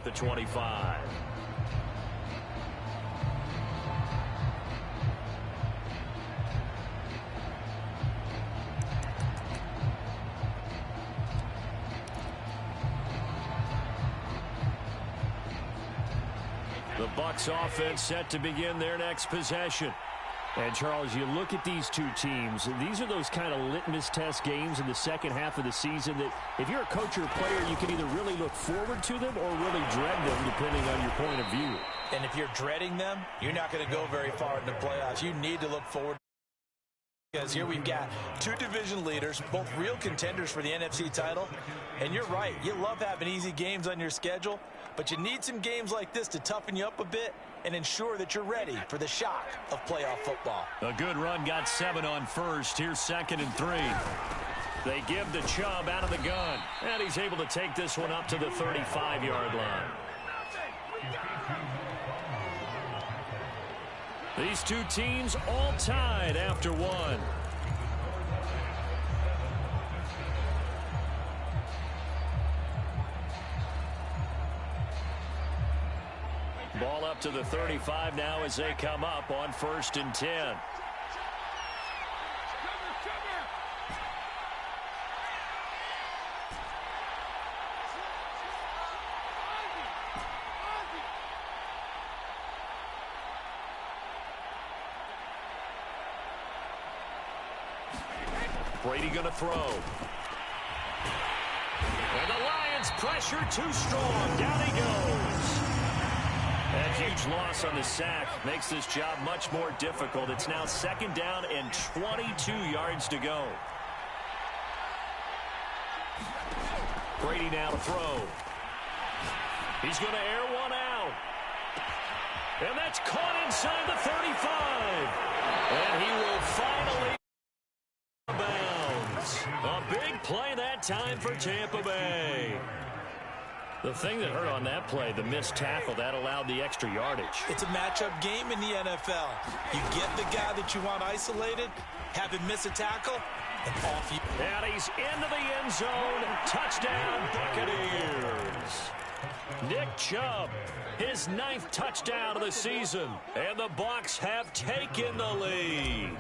the 25. The Bucs offense set to begin their next possession. And, Charles, you look at these two teams, these are those kind of litmus test games in the second half of the season that if you're a coach or a player, you can either really look forward to them or really dread them, depending on your point of view. And if you're dreading them, you're not going to go very far in the playoffs. You need to look forward. Because here we've got two division leaders, both real contenders for the NFC title. And you're right, you love having easy games on your schedule, but you need some games like this to toughen you up a bit and ensure that you're ready for the shock of playoff football. A good run, got 7 on first. Here's 2nd and 3. They give the Chubb out of the gun, and he's able to take this one up to the 35-yard line. These two teams all tied after one. Ball up to the 35 now as they come up on 1st and 10. Brady going to throw. And the Lions pressure too strong. Down he goes. That huge loss on the sack makes this job much more difficult. It's now 2nd down and 22 yards to go. Brady now to throw. He's going to air one out. And that's caught inside the 35. And he will finally bounds. A big play that time for Tampa Bay. The thing that hurt on that play, the missed tackle, that allowed the extra yardage. It's a matchup game in the NFL. You get the guy that you want isolated, have him miss a tackle, and off you. And he's into the end zone. Touchdown, Buccaneers. Nick Chubb, his 9th touchdown of the season. And the Bucs have taken the lead.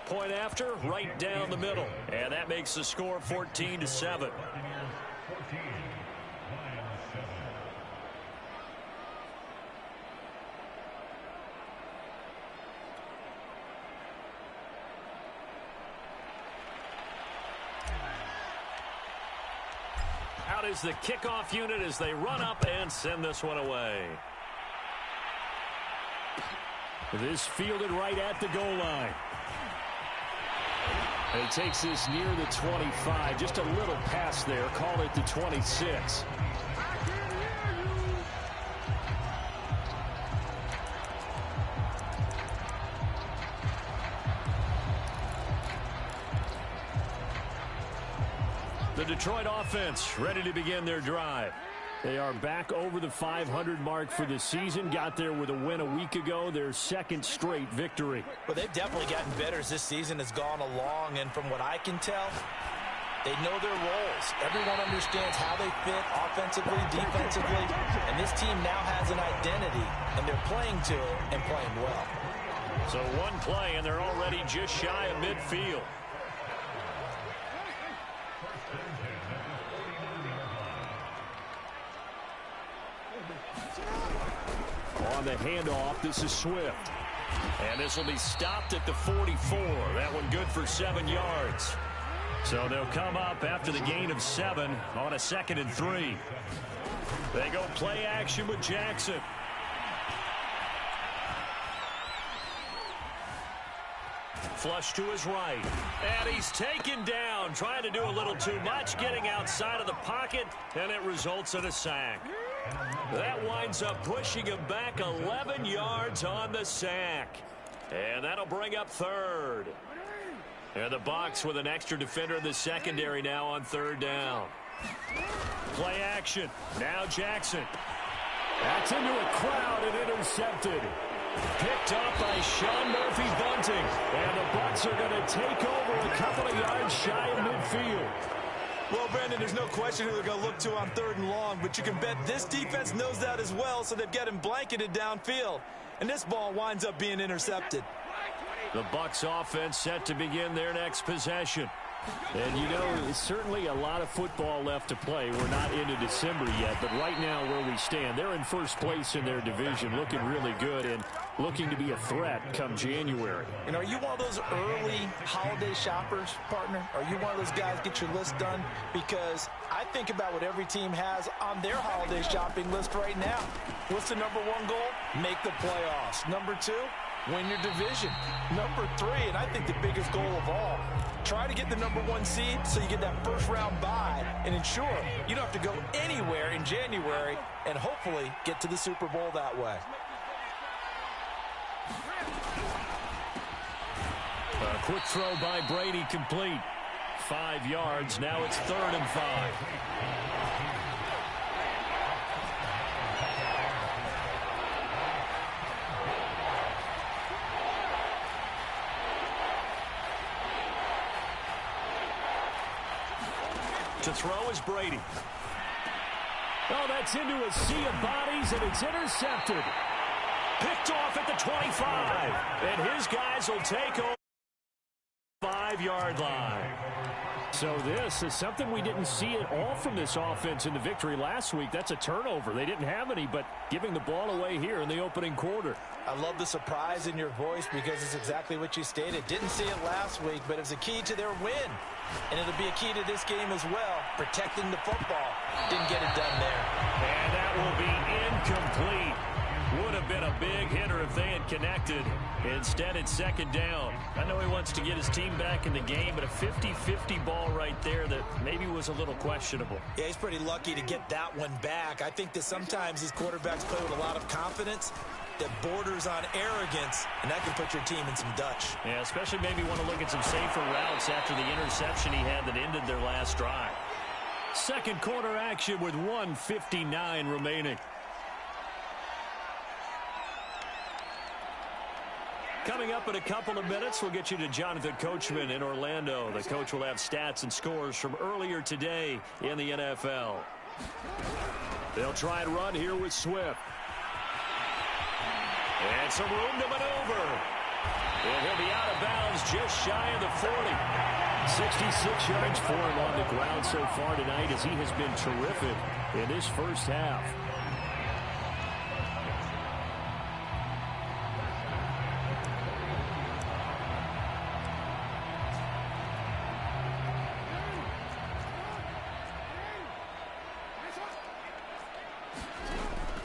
Point after, right down the middle. And that makes the score 14-7. Out is the kickoff unit as they run up and send this one away. This fielded right at the goal line. And he takes this near the 25. Just a little pass there. Call it the 26. The Detroit offense ready to begin their drive. They are back over the 500 mark for the season. Got there with a win a week ago, their 2nd straight victory. Well, they've definitely gotten better as this season has gone along, and from what I can tell, they know their roles. Everyone understands how they fit offensively, defensively, and this team now has an identity, and they're playing to it and playing well. So one play, and they're already just shy of midfield. On the handoff, this is Swift. And this will be stopped at the 44. That one good for 7 yards. So they'll come up after the gain of 7 on a 2nd and 3. They go play action with Jackson. Flush to his right. And he's taken down, trying to do a little too much, getting outside of the pocket, and it results in a sack. That winds up pushing him back 11 yards on the sack. And that'll bring up 3rd. And the Bucs with an extra defender in the secondary now on 3rd down. Play action. Now Jackson. That's into a crowd and intercepted. Picked up by Sean Murphy-Bunting. And the Bucs are going to take over a couple of yards shy of midfield. Well, Brandon, there's no question who they're going to look to on 3rd and long, but you can bet this defense knows that as well, so they've got him blanketed downfield. And this ball winds up being intercepted. The Bucs offense set to begin their next possession. And, you know, it's certainly a lot of football left to play. We're not into December yet, but right now where we stand, they're in first place in their division, looking really good and looking to be a threat come January. And are you one of those early holiday shoppers, partner? Are you one of those guys get your list done? Because I think about what every team has on their holiday shopping list right now. What's the number 1 goal? Make the playoffs. Number 2? Win your division. Number 3, and I think the biggest goal of all, try to get the number 1 seed so you get that first round bye and ensure you don't have to go anywhere in January and hopefully get to the Super Bowl that way. A quick throw by Brady complete. 5 yards. Now it's 3rd and 5. To throw is Brady. Oh, that's into a sea of bodies, and it's intercepted. Picked off at the 25. And his guys will take over 5-yard line. So this is something we didn't see at all from this offense in the victory last week. That's a turnover. They didn't have any, but giving the ball away here in the opening quarter. I love the surprise in your voice because it's exactly what you stated. Didn't see it last week, but it was a key to their win. And it'll be a key to this game as well, protecting the football. Didn't get it done there. And that will be incomplete. Would have been a big hitter if they had connected. Instead, it's 2nd down. I know he wants to get his team back in the game, but a 50-50 ball right there that maybe was a little questionable. Yeah, he's pretty lucky to get that one back. I think that sometimes these quarterbacks play with a lot of confidence that borders on arrogance, and that can put your team in some Dutch. Yeah, especially maybe want to look at some safer routes after the interception he had that ended their last drive. Second quarter action with 1:59 remaining. Coming up in a couple of minutes, we'll get you to Jonathan Coachman in Orlando. The coach will have stats and scores from earlier today in the NFL. They'll try and run here with Swift. And some room to maneuver. And he'll be out of bounds just shy of the 40. 66 yards for him on the ground so far tonight as he has been terrific in this first half.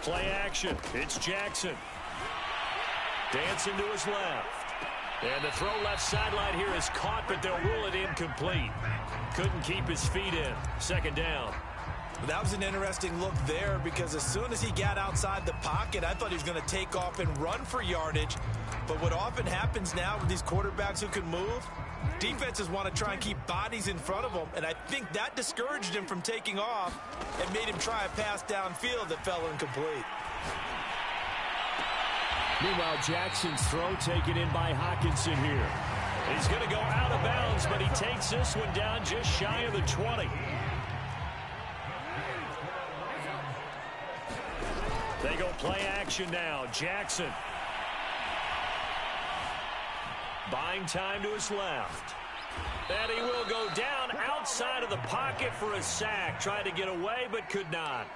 Play action. It's Jackson. Dancing to his left. And the throw left sideline here is caught, but they'll rule it incomplete. Couldn't keep his feet in. 2nd down. That was an interesting look there because as soon as he got outside the pocket, I thought he was going to take off and run for yardage. But what often happens now with these quarterbacks who can move, defenses want to try and keep bodies in front of them, and I think that discouraged him from taking off and made him try a pass downfield that fell incomplete. Meanwhile, Jackson's throw taken in by Hockenson here. He's going to go out of bounds, but he takes this one down just shy of the 20. They go play action now. Jackson. Buying time to his left. And he will go down outside of the pocket for a sack. Tried to get away, but could not.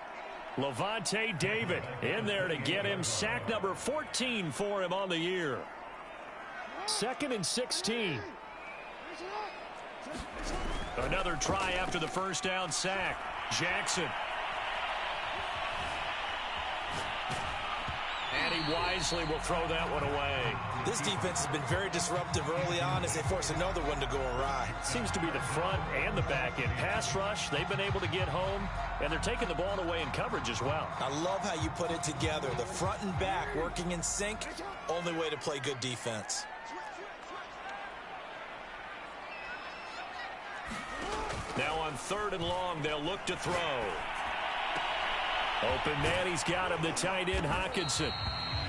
Levante David in there to get him. Sack number 14 for him on the year. 2nd and 16. Another try after the first down sack. Jackson. And he wisely will throw that one away. This defense has been very disruptive early on as they force another one to go awry. Seems to be the front and the back end. Pass rush, they've been able to get home, and they're taking the ball away in coverage as well. I love how you put it together. The front and back working in sync, only way to play good defense. Now on 3rd and long, they'll look to throw. Open man, he's got him, the tight end, Hockenson.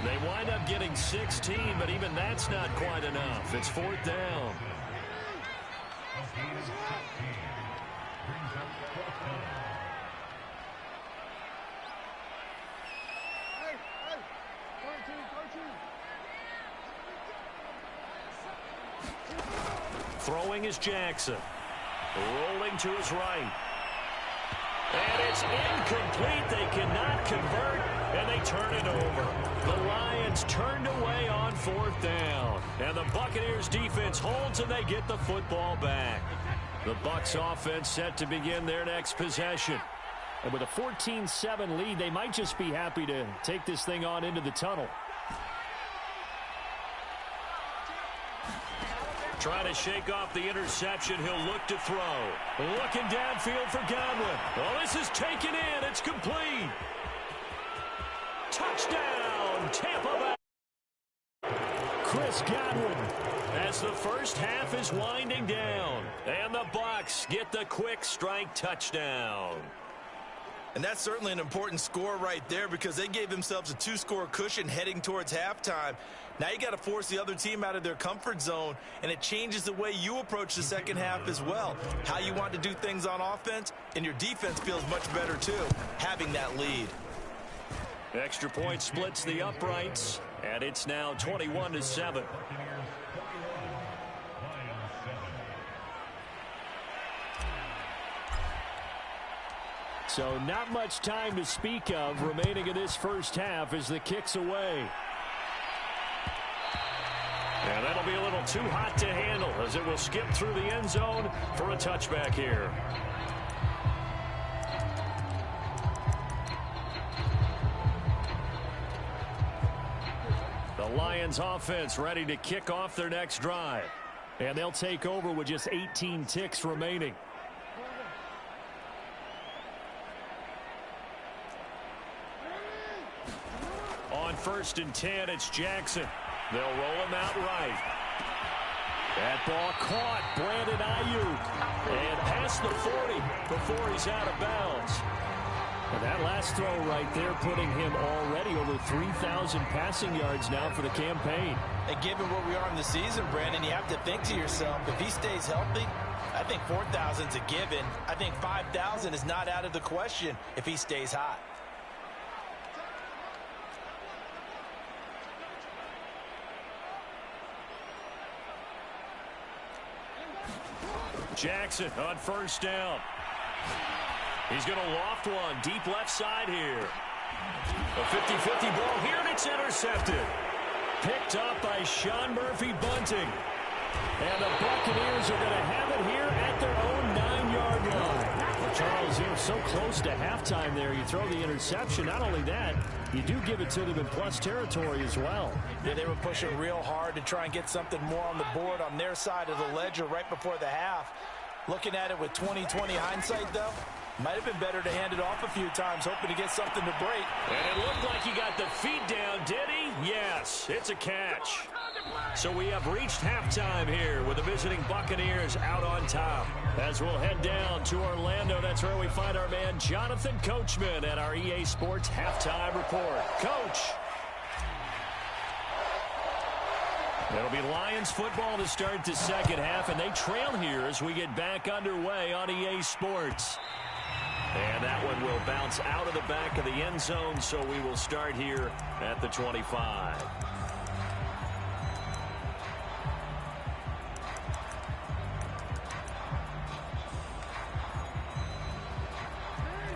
They wind up getting 16, but even that's not quite enough. It's 4th down. Throwing is Jackson. Rolling to his right. And it's incomplete. They cannot convert, and they turn it over. The Lions turned away on 4th down. And the Buccaneers defense holds, and they get the football back. The Bucs offense set to begin their next possession. And with a 14-7 lead, they might just be happy to take this thing on into the tunnel. Trying to shake off the interception. He'll look to throw. Looking downfield for Gotw. Oh, this is taken in. It's complete. Touchdown, Tampa Bay. Chris Gotw as the first half is winding down. And the Bucs get the quick strike touchdown. And that's certainly an important score right there because they gave themselves a 2-score cushion heading towards halftime. Now you got to force the other team out of their comfort zone, and it changes the way you approach the second half as well. How you want to do things on offense, and your defense feels much better too, having that lead. Extra point splits the uprights, and it's now 21-7. So not much time to speak of remaining in this first half as the kick's away. And that'll be a little too hot to handle as it will skip through the end zone for a touchback here. The Lions offense ready to kick off their next drive. And they'll take over with just 18 ticks remaining. On 1st and 10, it's Jackson. They'll roll him out right. That ball caught. Brandon Ayuk. And past the 40 before he's out of bounds. And that last throw right there putting him already over 3,000 passing yards now for the campaign. And given where we are in the season, Brandon, you have to think to yourself, if he stays healthy, I think 4,000's a given. I think 5,000 is not out of the question if he stays hot. Jackson on 1st down. He's going to loft one deep left side here. A 50-50 ball here, and it's intercepted. Picked up by Sean Murphy-Bunting. And the Buccaneers are going to have it here at their own 9-yard line. Well, Charles, you're so close to halftime there. You throw the interception. Not only that, you do give it to them in plus territory as well. Yeah, they were pushing real hard to try and get something more on the board on their side of the ledger right before the half. Looking at it with 20/20 hindsight, though, might have been better to hand it off a few times, hoping to get something to break. And it looked like he got the feet down, did he? Yes, it's a catch. So we have reached halftime here with the visiting Buccaneers out on top. As we'll head down to Orlando, that's where we find our man Jonathan Coachman at our EA Sports Halftime Report. Coach. It'll be Lions football to start the second half, and they trail here as we get back underway on EA Sports. And that one will bounce out of the back of the end zone, so we will start here at the 25.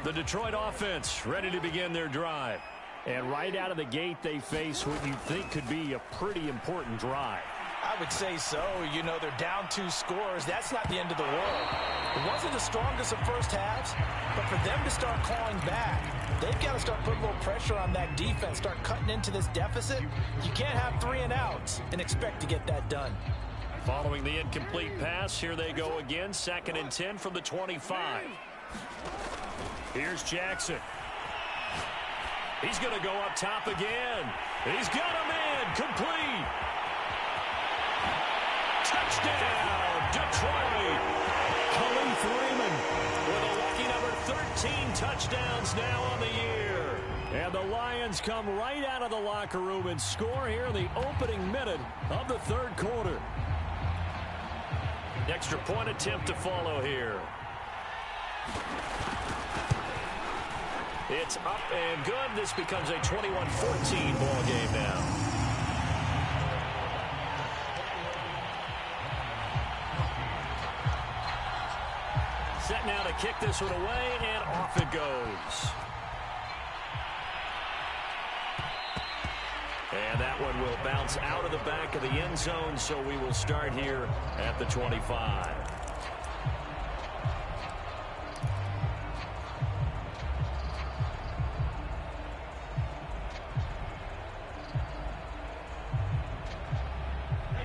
The Detroit offense ready to begin their drive. And right out of the gate, they face what you think could be a pretty important drive. I would say so. You know, they're down 2 scores. That's not the end of the world. It wasn't the strongest of first halves, but for them to start clawing back, they've got to start putting a little pressure on that defense, start cutting into this deficit. You can't have 3 and outs and expect to get that done. Following the incomplete pass, here they go again. 2nd and 10 from the 25. Here's Jackson. He's going to go up top again. He's got a man complete. Touchdown, Detroit. Khalif Raymond with a lucky number 13 touchdowns now on the year. And the Lions come right out of the locker room and score here in the opening minute of the third quarter. Extra point attempt to follow here. It's up and good. This becomes a 21-14 ball game now. Set now to kick this one away, and off it goes. And that one will bounce out of the back of the end zone, so we will start here at the 25.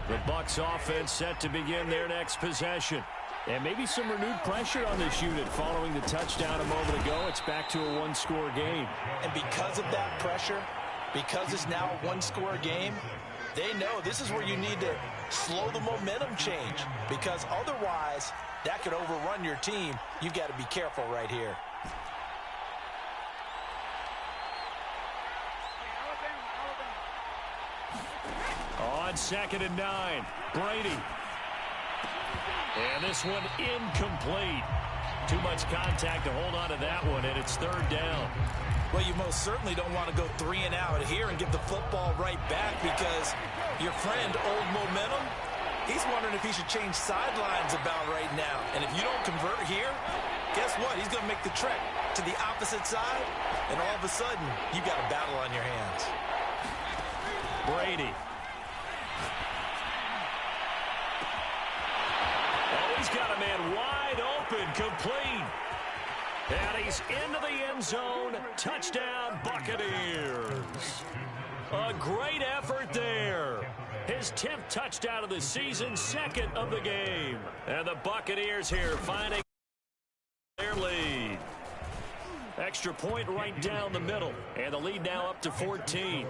The Bucs offense set to begin their next possession. And maybe some renewed pressure on this unit following the touchdown a moment ago. It's back to a one-score game. And because of that pressure, because it's now a one-score game, they know this is where you need to slow the momentum change, because otherwise that could overrun your team. You've got to be careful right here. On 2nd and 9, Brady. And this one incomplete. Too much contact to hold on to that one, and it's third down. Well, you most certainly don't want to go 3 and out here and give the football right back, because your friend, Old Momentum, he's wondering if he should change sidelines about right now. And if you don't convert here, guess what? He's going to make the trek to the opposite side, and all of a sudden, you've got a battle on your hands. Brady. Oh, he's got a man wide open, complete. And he's into the end zone. Touchdown, Buccaneers. A great effort there. His 10th touchdown of the season, 2nd of the game. And the Buccaneers here finding their lead. Extra point right down the middle. And the lead now up to 14.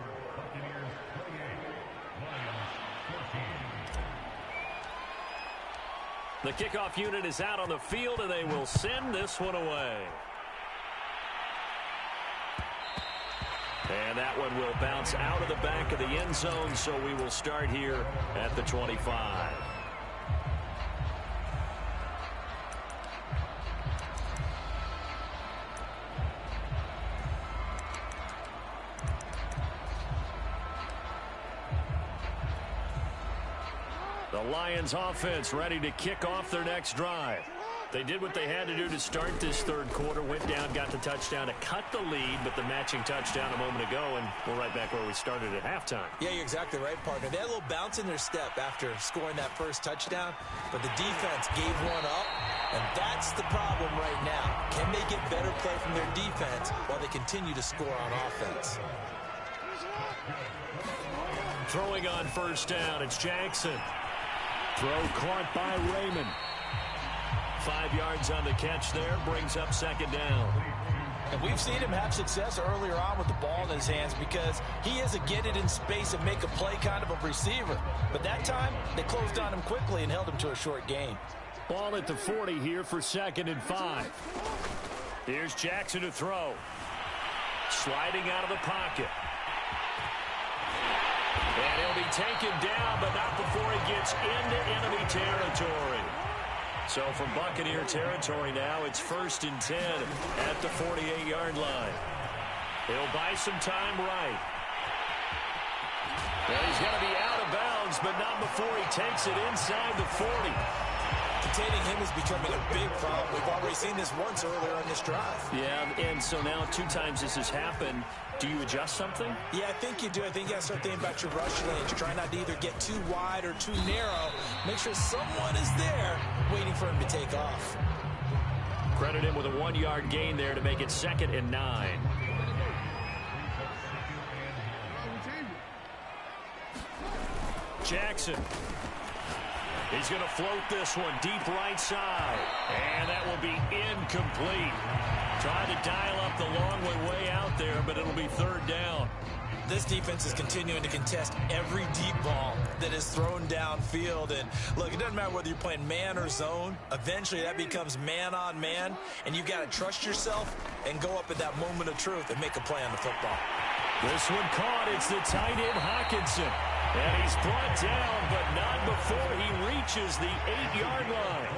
The kickoff unit is out on the field, and they will send this one away. And that one will bounce out of the back of the end zone, so we will start here at the 25. The Lions offense ready to kick off their next drive. They did what they had to do to start this third quarter, went down, got the touchdown to cut the lead, but the matching touchdown a moment ago, and we're right back where we started at halftime. Yeah, you're exactly right, partner. They had a little bounce in their step after scoring that first touchdown, but the defense gave one up, and that's the problem right now. Can they get better play from their defense while they continue to score on offense? Throwing on first down, it's Jackson. Throw caught by Raymond. 5 yards on the catch there, brings up second down. And we've seen him have success earlier on with the ball in his hands, because he is a get it in space and make a play kind of a receiver. But that time, they closed on him quickly and held him to a short gain. Ball at the 40 here for 2nd and 5. Here's Jackson to throw. Sliding out of the pocket. And he'll be taken down, but not before he gets into enemy territory. So from Buccaneer territory now, it's 1st and 10 at the 48-yard line. He'll buy some time right. Well, he's going to be out of bounds, but not before he takes it inside the 40. Containing him is becoming a big problem. We've already seen this once earlier on this drive. Yeah, and so now 2 times this has happened. Do you adjust something? Yeah, I think you do. I think you got to start thinking about your rush lanes. Try not to either get too wide or too narrow. Make sure someone is there waiting for him to take off. Credit him with a 1-yard gain there to make it 2nd and 9. Jackson. He's going to float this one deep right side. And that will be incomplete. Trying to dial up the long way out there, but it'll be 3rd down. This defense is continuing to contest every deep ball that is thrown downfield. And look, it doesn't matter whether you're playing man or zone. Eventually, that becomes man on man, and you've got to trust yourself and go up at that moment of truth and make a play on the football. This one caught. It's the tight end, Hockenson. And he's brought down, but not before he reaches the 8-yard line.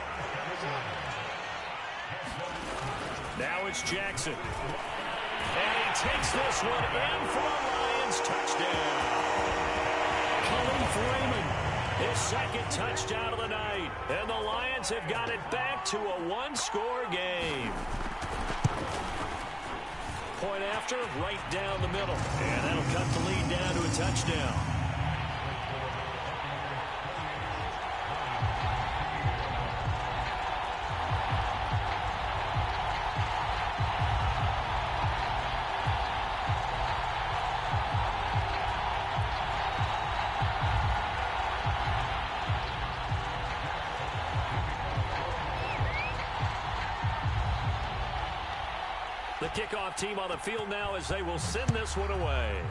Now it's Jackson. And he takes this one in for a Lions touchdown. Khalif Raymond, his second touchdown of the night. And the Lions have got it back to a one-score game. Point after, right down the middle. And that'll cut the lead down to a touchdown. The kickoff team on the field now as they will send this one away.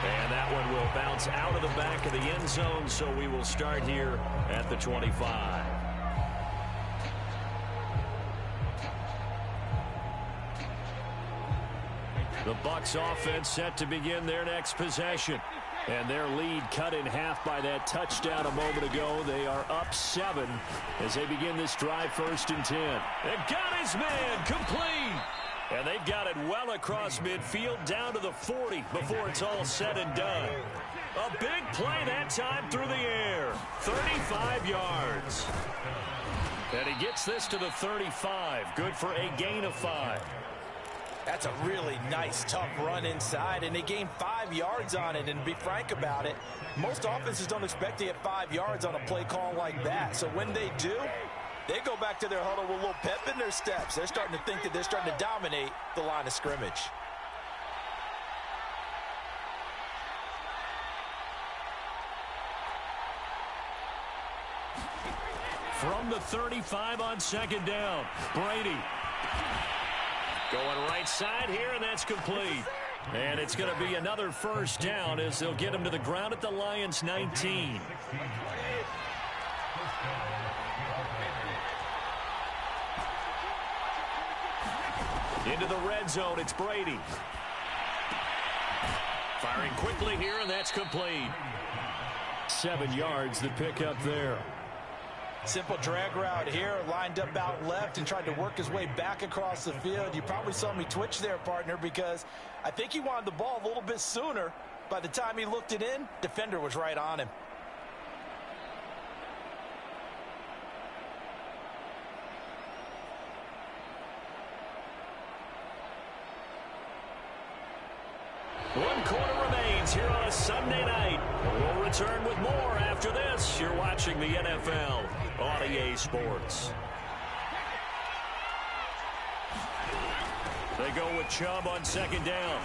And that one will bounce out of the back of the end zone, so we will start here at the 25. The Bucs offense set to begin their next possession. And their lead cut in half by that touchdown a moment ago. They are up 7 as they begin this drive, 1st and 10. And got his man complete. And they've got it well across midfield down to the 40 before it's all said and done. A big play that time through the air. 35 yards. And he gets this to the 35. Good for a gain of 5. That's a really nice, tough run inside, and they gained 5 yards on it. And to be frank about it, most offenses don't expect to get 5 yards on a play call like that. So when they do, they go back to their huddle with a little pep in their steps. They're starting to think that they're starting to dominate the line of scrimmage. From the 35 on 2nd down, Brady. Going right side here, and that's complete. And it's going to be another 1st down as they'll get him to the ground at the Lions' 19. Into the red zone, it's Brady. Firing quickly here, and that's complete. 7 yards the pickup there. Simple drag route here, lined up out left and tried to work his way back across the field. You probably saw me twitch there, partner, because I think he wanted the ball a little bit sooner. By the time he looked it in, defender was right on him. One quarter remains here on a Sunday night. We'll return with more after this. You're watching the NFL on EA Sports. They go with Chubb on 2nd down.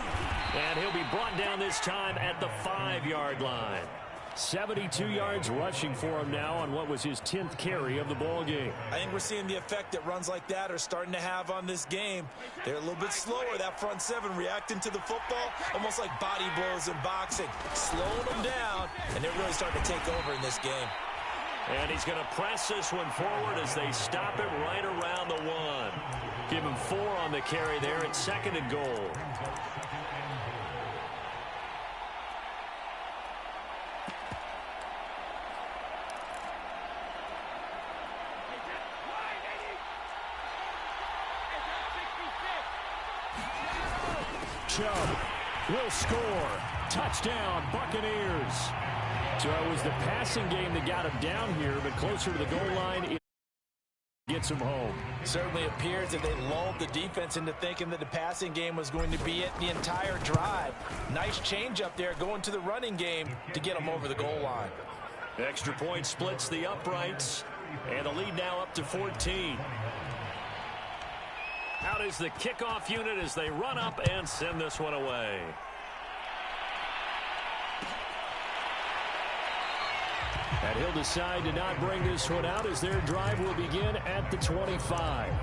And he'll be brought down this time at the 5-yard line. 72 yards rushing for him now on what was his 10th carry of the ball game. I think we're seeing the effect that runs like that are starting to have on this game. They're a little bit slower, that front 7 reacting to the football, almost like body blows in boxing, slowing them down, and they're really starting to take over in this game. And he's going to press this one forward as they stop him right around the 1. Give him 4 on the carry there at 2nd and goal. Chubb will score. Touchdown, Buccaneers. So it was the passing game that got him down here, but closer to the goal line, it gets him home. Certainly appears that they lulled the defense into thinking that the passing game was going to be it the entire drive. Nice change up there going to the running game to get them over the goal line. Extra point splits the uprights, and the lead now up to 14. Out is the kickoff unit as they run up and send this one away. And he'll decide to not bring this one out as their drive will begin at the 25.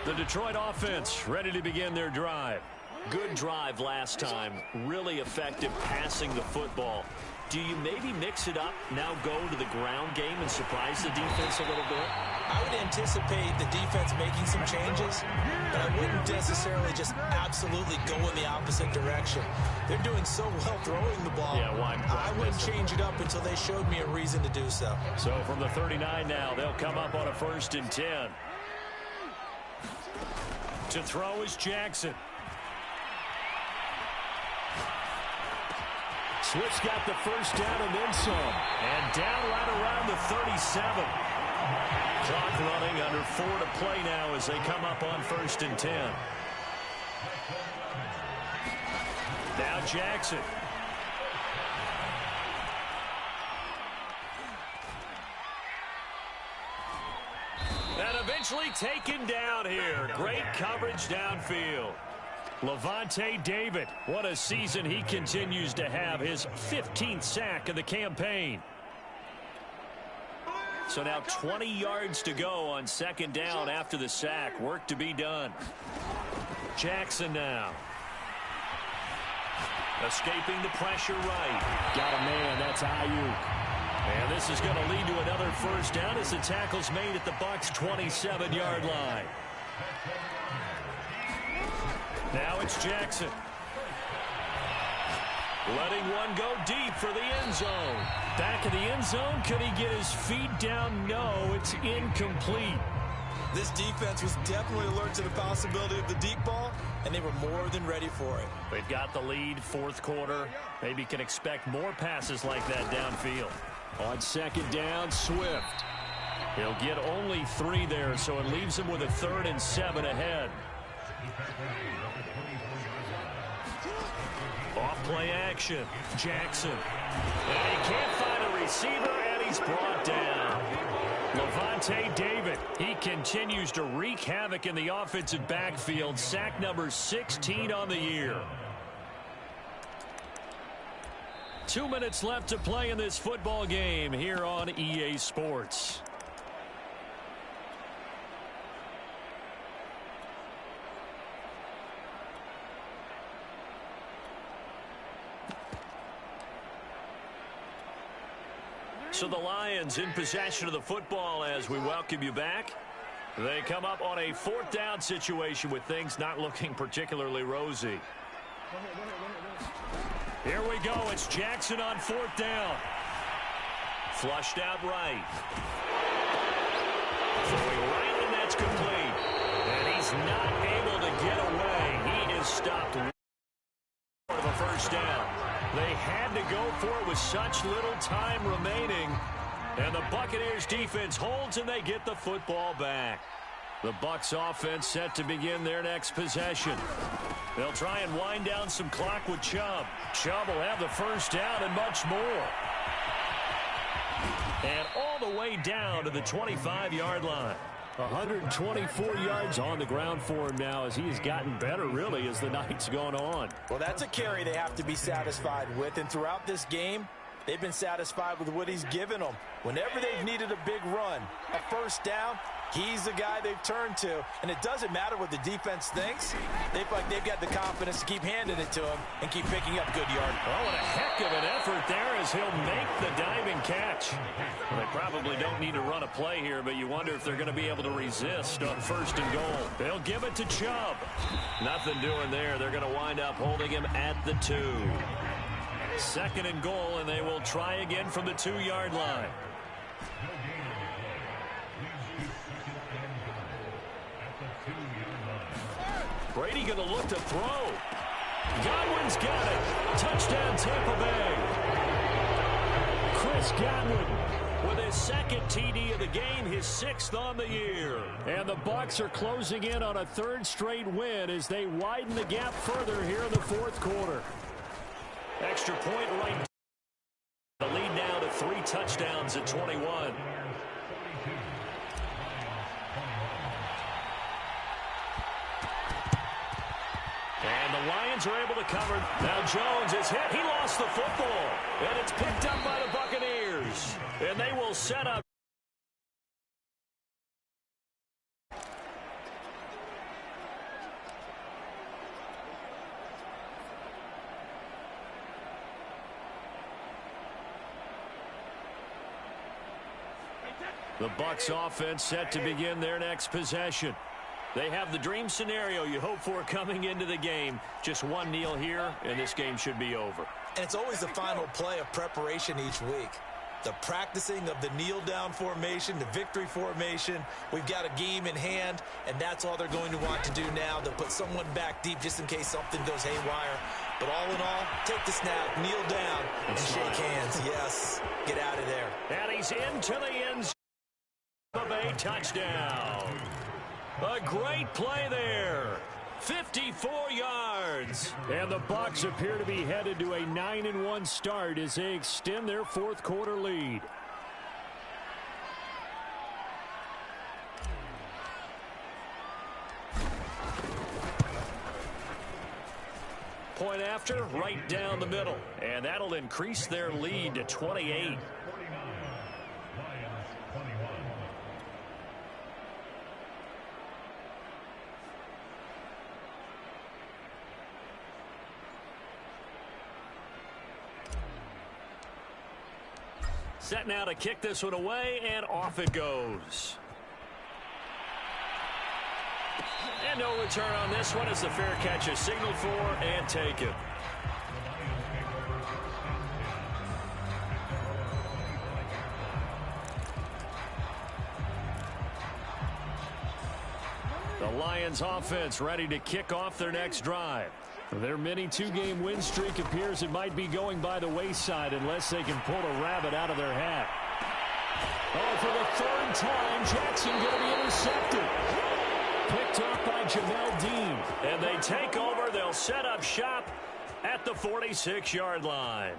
The Detroit offense ready to begin their drive. Good drive last time. Really effective passing the football. Do you maybe mix it up, now go to the ground game and surprise the defense a little bit? I would anticipate the defense making some changes, but I wouldn't necessarily just absolutely go in the opposite direction. They're doing so well throwing the ball. Yeah, I wouldn't change it up until they showed me a reason to do so. So from the 39 now, they'll come up on a 1st and 10. To throw is Jackson. Swift's got the first down and then some. And down right around the 37. Clock running, under 4 to play now as they come up on 1st and 10. Now Jackson. And eventually taken down here. Great coverage downfield. Levante David, what a season he continues to have, his 15th sack of the campaign. So now 20 yards to go on 2nd down after the sack. Work to be done. Jackson now. Escaping the pressure right. Got a man, that's Ayuk. And this is going to lead to another 1st down as the tackle's made at the Bucs' 27-yard line. Now it's Jackson. Letting one go deep for the end zone. Back in the end zone, could he get his feet down? No, it's incomplete. This defense was definitely alert to the possibility of the deep ball, and they were more than ready for it. They've got the lead, 4th quarter. Maybe can expect more passes like that downfield. On 2nd down, Swift. He'll get only 3 there, so it leaves him with a 3rd and 7 ahead. Off-play action. Jackson. And he can't find a receiver, and he's brought down. Levante David. He continues to wreak havoc in the offensive backfield. Sack number 16 on the year. 2 minutes left to play in this football game here on EA Sports. So the Lions in possession of the football as we welcome you back. They come up on a 4th down situation with things not looking particularly rosy. Here we go. It's Jackson on 4th down. Flushed out right. Throwing right, and that's complete. And he's not able to get away. He is stopped for the 1st down. They had to go for it with such little time remaining. And the Buccaneers defense holds, and they get the football back. The Bucs offense set to begin their next possession. They'll try and wind down some clock with Chubb. Chubb will have the 1st down and much more. And all the way down to the 25-yard line. 124 yards on the ground for him now as he has gotten better, really, as the night's gone on. Well, that's a carry they have to be satisfied with. And throughout this game, they've been satisfied with what he's given them. Whenever they've needed a big run, a 1st down, he's the guy they've turned to. And it doesn't matter what the defense thinks. They've got the confidence to keep handing it to him and keep picking up good yards. Oh, what a heck of an effort there as he'll make the diving catch. Well, they probably don't need to run a play here, but you wonder if they're going to be able to resist on 1st and goal. They'll give it to Chubb. Nothing doing there. They're going to wind up holding him at the 2. 2nd and goal, and they will try again from the 2-yard line. Brady going to look to throw. Godwin's got it. Touchdown, Tampa Bay. Chris Godwin with his 2nd TD of the game, his 6th on the year. And the Bucs are closing in on a 3rd straight win as they widen the gap further here in the 4th quarter. Extra point right. The lead now to 3 touchdowns at 21. And the Lions are able to cover. Now Jones is hit. He lost the football. And it's picked up by the Buccaneers. And they will set up. The Bucs offense set to begin their next possession. They have the dream scenario you hope for coming into the game. Just one kneel here, and this game should be over. And it's always the final play of preparation each week. The practicing of the kneel-down formation, the victory formation. We've got a game in hand, and that's all they're going to want to do now. They'll put someone back deep just in case something goes haywire. But all in all, take the snap, kneel down, and shake hands. Yes, get out of there. And he's into the end zone of a touchdown. A great play there. 54 yards. And the Bucs appear to be headed to a 9-1 start as they extend their fourth quarter lead. Point after, right down the middle. And that'll increase their lead to 28. Set now to kick this one away, and off it goes. And no return on this one as the fair catch is signaled for and taken. The Lions offense ready to kick off their next drive. Their mini two-game win streak appears it might be going by the wayside unless they can pull a rabbit out of their hat. Oh, for the third time, Jackson going to be intercepted. Picked up by Jamel Dean. And they take over. They'll set up shop at the 46-yard line.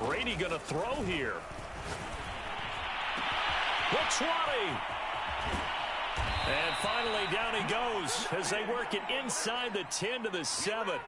Brady going to throw here. The 20. And finally down he goes as they work it inside the 10 to the 7.